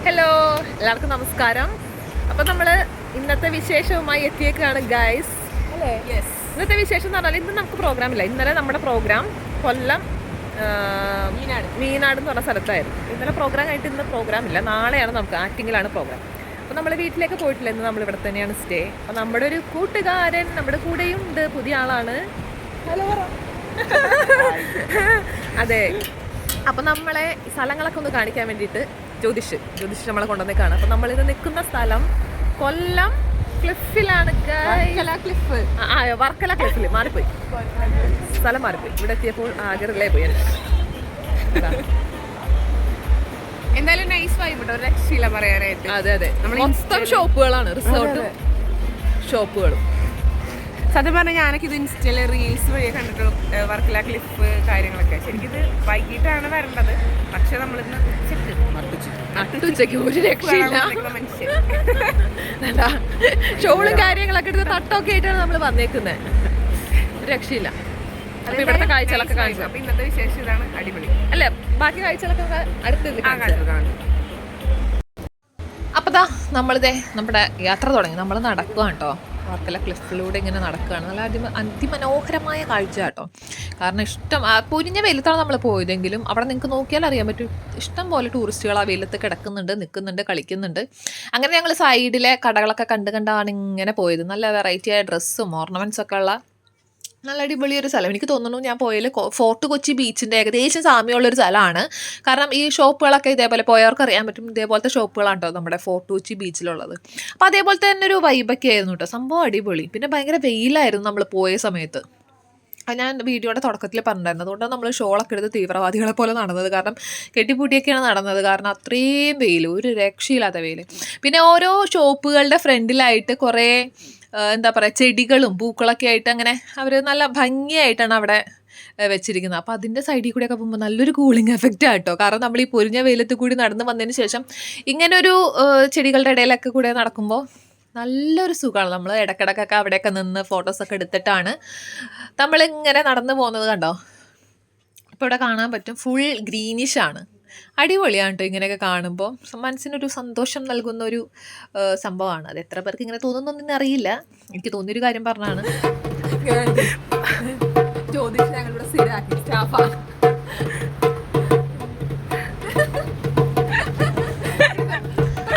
Hello, എല്ലാവർക്കും നമസ്കാരം. അപ്പം നമ്മൾ ഇന്നത്തെ വിശേഷവുമായി എത്തിയേക്കാണ് ഗൈസ് അല്ലേ? ഇന്നത്തെ വിശേഷം എന്ന് പറഞ്ഞാൽ ഇന്ന് നമുക്ക് പ്രോഗ്രാം ഇല്ല. ഇന്നലെ നമ്മുടെ പ്രോഗ്രാം കൊല്ലം മീനാട് എന്ന് പറഞ്ഞ സ്ഥലത്തായിരുന്നു. ഇന്നലെ പ്രോഗ്രാം കഴിഞ്ഞിട്ട് ഇന്ന് പ്രോഗ്രാം ഇല്ല. നാളെയാണ് നമുക്ക് ആക്ടിങ്ങിലാണ് പ്രോഗ്രാം. അപ്പോൾ നമ്മൾ വീട്ടിലേക്ക് പോയിട്ടില്ല. ഇന്ന് നമ്മൾ ഇവിടെ തന്നെയാണ് സ്റ്റേ. അപ്പോൾ നമ്മുടെ ഒരു കൂട്ടുകാരൻ നമ്മുടെ കൂടെയും ഉണ്ട്, പുതിയ ആളാണ്. ഹലോ. അതെ, അപ്പം നമ്മളെ സ്ഥലങ്ങളൊക്കെ ഒന്ന് കാണിക്കാൻ വേണ്ടിയിട്ട് ജ്യോതിഷ് നമ്മളെ കൊണ്ടുവന്നേക്കാണ്. അപ്പം നമ്മളിത് നിൽക്കുന്ന സ്ഥലം കൊല്ലം ക്ലിഫിലാണ്. വർക്കല ക്ലിഫിൽ മാറിപ്പോയി, സ്ഥലം മാറിപ്പോയി. ഇവിടെ എത്തിയപ്പോൾ ആഗ്രഹത്തിലേ പോയി. എന്തായാലും നൈസ് വൈബ് ഒരു രക്ഷയില്ല പറയാനായിട്ട്. അതെ അതെ, മൊത്തം ഷോപ്പുകളാണ്, റിസോർട്ടും ഷോപ്പുകളും. സത്യം പറഞ്ഞാൽ ഞാനൊക്കെ ഇത് ഇൻസ്റ്റയില് റീൽസ് വഴി കണ്ടിട്ട് വർക്കല ക്ലിഫ് കാര്യങ്ങളൊക്കെ. ശരിക്കും ഇത് വൈകിട്ടാണ് വരേണ്ടത്, പക്ഷെ നമ്മളിന്ന് ഉച്ചയ്ക്ക് ഒരു രക്ഷയില്ല. ഷോളും കാര്യങ്ങളൊക്കെ എടുത്ത് തട്ടൊക്കെ ആയിട്ടാണ് നമ്മൾ വന്നേക്കുന്നത്. ഒരു രക്ഷയില്ല. അപ്പൊ ഇവിടുത്തെ കാഴ്ചകളൊക്കെ കാണിച്ചു. അപ്പൊ ഇന്നത്തെ വിശേഷം ഇതാണ്, അടിപൊളി അല്ലേ? ബാക്കി കാഴ്ചകളൊക്കെ അടുത്ത്. അപ്പതാ നമ്മളിതേ നമ്മുടെ യാത്ര തുടങ്ങി. നമ്മൾ നടക്കുക കേട്ടോ, വർക്കല ക്ലിഫിലൂടെ ഇങ്ങനെ നടക്കുകയാണ്. നല്ല അതിമനോഹരമായ കാഴ്ച കേട്ടോ. കാരണം പൊരിഞ്ഞ വെയിലത്താണ് നമ്മൾ പോയതെങ്കിലും അവിടെ നിങ്ങൾക്ക് നോക്കിയാൽ അറിയാൻ പറ്റും, ഇഷ്ടം പോലെ ടൂറിസ്റ്റുകൾ ആ വെയിലത്ത് കിടക്കുന്നുണ്ട്, നിൽക്കുന്നുണ്ട്, കളിക്കുന്നുണ്ട്. അങ്ങനെ ഞങ്ങൾ സൈഡിലെ കടകളൊക്കെ കണ്ടാണ് ഇങ്ങനെ പോയത്. നല്ല വെറൈറ്റി ആയ ഡ്രസ്സും ഓർണമെൻറ്റ്സ് ഒക്കെ ഉള്ള നല്ല അടിപൊളിയൊരു സ്ഥലം. എനിക്ക് തോന്നുന്നു ഞാൻ പോയാൽ ഫോർട്ട് കൊച്ചി ബീച്ചിൻ്റെ ഏകദേശം സാമ്യമുള്ളൊരു സ്ഥലമാണ്. കാരണം ഈ ഷോപ്പുകളൊക്കെ ഇതേപോലെ പോയവർക്ക് അറിയാൻ പറ്റും, ഇതേപോലത്തെ ഷോപ്പുകളാണ് കേട്ടോ നമ്മുടെ ഫോർട്ട് കൊച്ചി ബീച്ചിലുള്ളത്. അപ്പോൾ അതേപോലത്തെ തന്നെ ഒരു വൈബൊക്കെ ആയിരുന്നു കേട്ടോ, സംഭവം അടിപൊളി. പിന്നെ ഭയങ്കര വെയിലായിരുന്നു നമ്മൾ പോയ സമയത്ത്. ഞാൻ വീഡിയോയുടെ തുടക്കത്തിൽ പറഞ്ഞിട്ടുണ്ടായിരുന്നു. അതുകൊണ്ടാണ് നമ്മൾ ഷോളൊക്കെ എടുത്ത് തീവ്രവാദികളെ പോലെ നടന്നത്. കാരണം കെട്ടിപ്പൂട്ടിയൊക്കെയാണ് നടന്നത്. കാരണം അത്രയും വെയിൽ, ഒരു രക്ഷയില്ലാത്ത വെയിൽ. പിന്നെ ഓരോ ഷോപ്പുകളുടെ ഫ്രണ്ടിലായിട്ട് കുറേ എന്താ പറയുക, ചെടികളും പൂക്കളൊക്കെ ആയിട്ട് അങ്ങനെ അവർ നല്ല ഭംഗിയായിട്ടാണ് അവിടെ വെച്ചിരിക്കുന്നത്. അപ്പോൾ അതിൻ്റെ സൈഡിൽ കൂടെയൊക്കെ പോകുമ്പോൾ നല്ലൊരു കൂളിംഗ് എഫക്റ്റ് ആട്ടോ. കാരണം നമ്മൾ ഈ പൊരിഞ്ഞ വെയിലത്ത് കൂടി നടന്ന് വന്നതിന് ശേഷം ഇങ്ങനൊരു ചെടികളുടെ ഇടയിലൊക്കെ കൂടെ നടക്കുമ്പോൾ നല്ലൊരു സുഖമാണ്. നമ്മൾ ഇടയ്ക്കിടയ്ക്കൊക്കെ അവിടെയൊക്കെ നിന്ന് ഫോട്ടോസൊക്കെ എടുത്തിട്ടാണ് നമ്മളിങ്ങനെ നടന്നു പോകുന്നത്. കണ്ടോ, ഇപ്പോൾ ഇവിടെ കാണാൻ പറ്റും, ഫുൾ ഗ്രീനിഷാണ്. അടിപൊളിയാണ് കേട്ടോ. ഇങ്ങനെയൊക്കെ കാണുമ്പോൾ മനസ്സിനൊരു സന്തോഷം നൽകുന്ന ഒരു സംഭവമാണ്. അത് എത്ര പേർക്ക് ഇങ്ങനെ തോന്നുന്നൊന്നും അറിയില്ല. എനിക്ക് തോന്നിയൊരു കാര്യം പറഞ്ഞാണ്. ജ്യോതിഷ് ഞങ്ങളുടെ സ്ഥിരമാക്കി സ്റ്റാഫാണ്.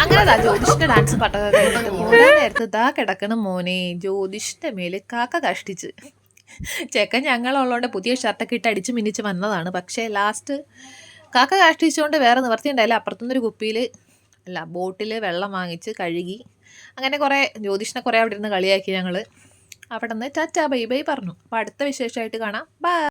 അങ്ങനെതാ ജ്യോതിഷിന്റെ ഡാൻസ് പട്ടൊക്കെ നേരത്തെ ഇതാ കിടക്കണ മോനെ. ജ്യോതിഷിന്റെ മേല് കാക്ക കഷ്ടിച്ച്. ചെക്കൻ ഞങ്ങളുള്ളതുകൊണ്ട് പുതിയ ഷർട്ടൊക്കെ ഇട്ട് അടിച്ച് മിന്നിച്ച് വന്നതാണ്. പക്ഷേ ലാസ്റ്റ് കാക്ക കാഷ്ടിച്ചുകൊണ്ട് വേറെ നിവർത്തി ഉണ്ടായില്ല. അപ്പുറത്തുനിന്നൊരു കുപ്പിയിൽ ബോട്ടിൽ വെള്ളം വാങ്ങിച്ച് കഴുകി. അങ്ങനെ ജ്യോതിഷിനെ കുറേ അവിടെ ഇരുന്ന് കളിയാക്കി ഞങ്ങൾ. അവിടെ നിന്ന് ടാറ്റാ ബൈ ബൈ പറഞ്ഞു. അപ്പോൾ അടുത്ത വിശേഷമായിട്ട് കാണാം. ബൈ.